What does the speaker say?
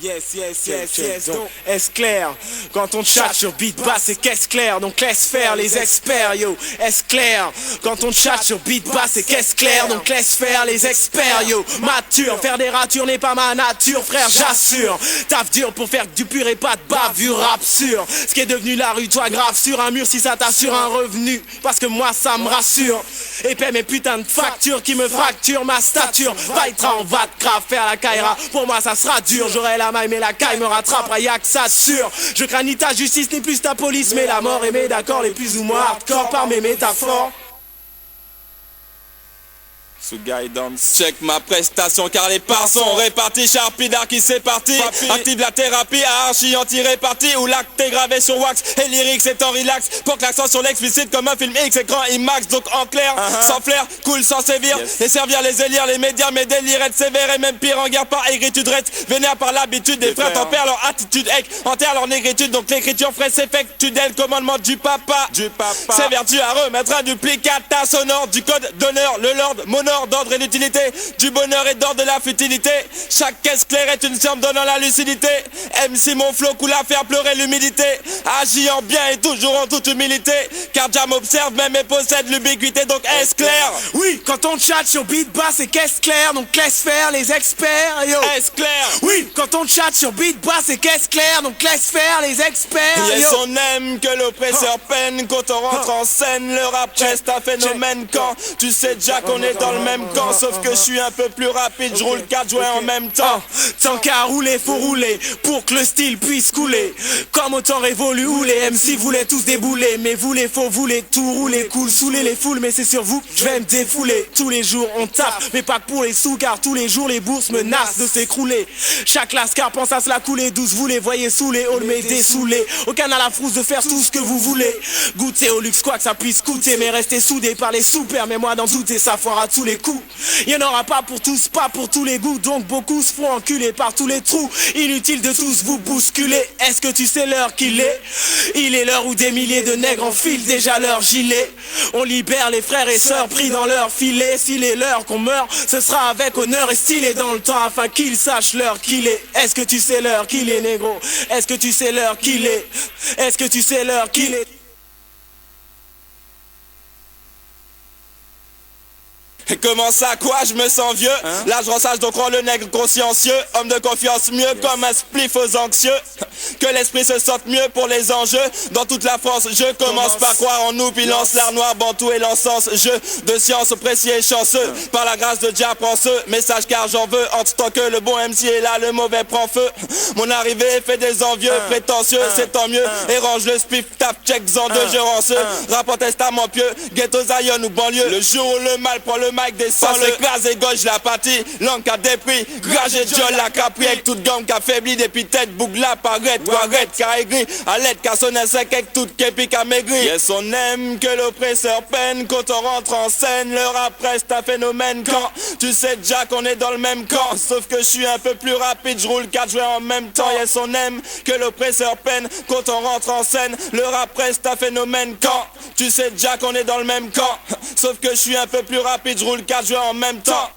Yes, donc est-ce clair? Quand on chatte sur beat bass, c'est qu'est-ce clair? Donc laisse faire les experts, yo, est-ce clair? Quand on chatte sur beat bass, c'est qu'est-ce clair? Donc laisse faire les experts, yo, mature. Faire des ratures n'est pas ma nature, frère, j'assure. Taf dur pour faire du pur et pas de bavure absurde. Ce qui est devenu la rue, toi grave sur un mur si ça t'assure un revenu. Parce que moi ça me rassure. Et paie mes putains de factures qui me fracturent ma stature. Vaitra, on va te grave faire la caïra. Pour moi ça sera dur, j'aurai la maille mais la caille me rattrapera, y'a que ça sûr. Je crains ni ta justice ni plus ta police, mais la mort et mes d'accord les plus ou moins hardcore par mes métaphores. Sous guidance, check ma prestation car les parts sont répartis. Sharpidar qui c'est parti. Active la thérapie à archi anti-réparti où l'acte est gravé sur wax et lyrique c'est en relax. Pour que l'accent sur l'explicite comme un film X écran IMAX. Donc en clair, sans flair, cool sans sévir. Et servir les élire, les médias, mes délires être sévères. Et même pire en guerre par écriture reste vénère par l'habitude des frères. Tempèrent leur attitude, enterre leur négritude. Donc l'écriture ferait s'effectue dès le commandement du papa. C'est vertu à remettre un duplicata sonore du code d'honneur. Le lord, monor d'ordre et d'utilité, du bonheur et d'ordre de la futilité. Chaque caisse claire est une somme donnant la lucidité. MC mon flow coule à faire pleurer l'humidité. Agis en bien et toujours en toute humilité. Car Jam observe même et possède l'ubiquité. Donc est-ce clair? Oui, quand on chatte sur beat bass c'est qu'est-ce clair? Donc laisse faire les experts, yo. Est-ce clair? Oui, quand on chatte sur beat bass c'est qu'est-ce clair? Donc laisse faire les experts, yo. Yes, on aime que l'oppresseur peine. Quand on rentre en scène, le rap reste un phénomène. Quand tu sais déjà qu'on est dans le même camp, sauf que je suis un peu plus rapide, je roule 4 jouets en même temps. Tant qu'à rouler, faut rouler pour que le style puisse couler. Comme au temps révolu où les MC voulaient tous débouler. Mais faut voulez tout rouler, cool, saouler les foules. Mais c'est sur vous que je vais me défouler. Tous les jours on tape, mais pas que pour les sous, car tous les jours les bourses menacent de s'écrouler. Chaque lascar pense à se la couler douce, vous les voyez saouler, all mais dessoulés. Aucun n'a la frousse de faire tout ce que vous voulez. Goûter au luxe, quoi que ça puisse coûter, mais rester soudé par les sous, permets-moi d'en douter, ça foire à tous les coups. Y'en aura pas pour tous, pas pour tous les goûts. Donc beaucoup se font enculer par tous les trous. Inutile de tous vous bousculer. Est-ce que tu sais l'heure qu'il est? Il est l'heure où des milliers de nègres enfilent déjà leur gilet. On libère les frères et sœurs pris dans leur filet. S'il est l'heure qu'on meurt, ce sera avec honneur et stylé dans le temps afin qu'ils sachent l'heure qu'il est. Est-ce que tu sais l'heure qu'il est, négro? Est-ce que tu sais l'heure qu'il est? Est-ce que tu sais l'heure qu'il est? Et comment ça, quoi, je me sens vieux? Là je rensage donc rend le nègre consciencieux. Homme de confiance mieux comme un spliff aux anxieux. Que l'esprit se sente mieux pour les enjeux. Dans toute la France, je commence par croire en nous. Puis lance l'art noir, bantou et l'encens. Jeu de science précis et chanceux. Par la grâce de Dieu prends ce message car j'en veux. En tout temps que le bon MC est là, le mauvais prend feu. Mon arrivée fait des envieux, prétentieux, c'est tant mieux. Et range le spliff, tap, check, en deux, je rends ce. Rapport testament pieux, ghetto Zion ou banlieue. Le jour où le mal prend le mic, descend le écrase et gauche la partie. Langue à dépris, grage et John la capri. Avec toute gomme qu'a faibli depuis tête, bougla, paraît, ou arrête, car aigri. À l'aide, car son sec avec toute képi qu'a maigri. Yes, on aime que l'oppresseur peine. Quand on rentre en scène, le rap reste un phénomène. Quand tu sais déjà qu'on est dans le même camp. Sauf que je suis un peu plus rapide, je roule 4 jouets en même temps. Yes, on aime que l'oppresseur peine. Quand on rentre en scène, le rap reste un phénomène. Quand tu sais déjà qu'on est dans le même camp. Sauf que je suis un peu plus rapide, je roule 4 jouets en même temps.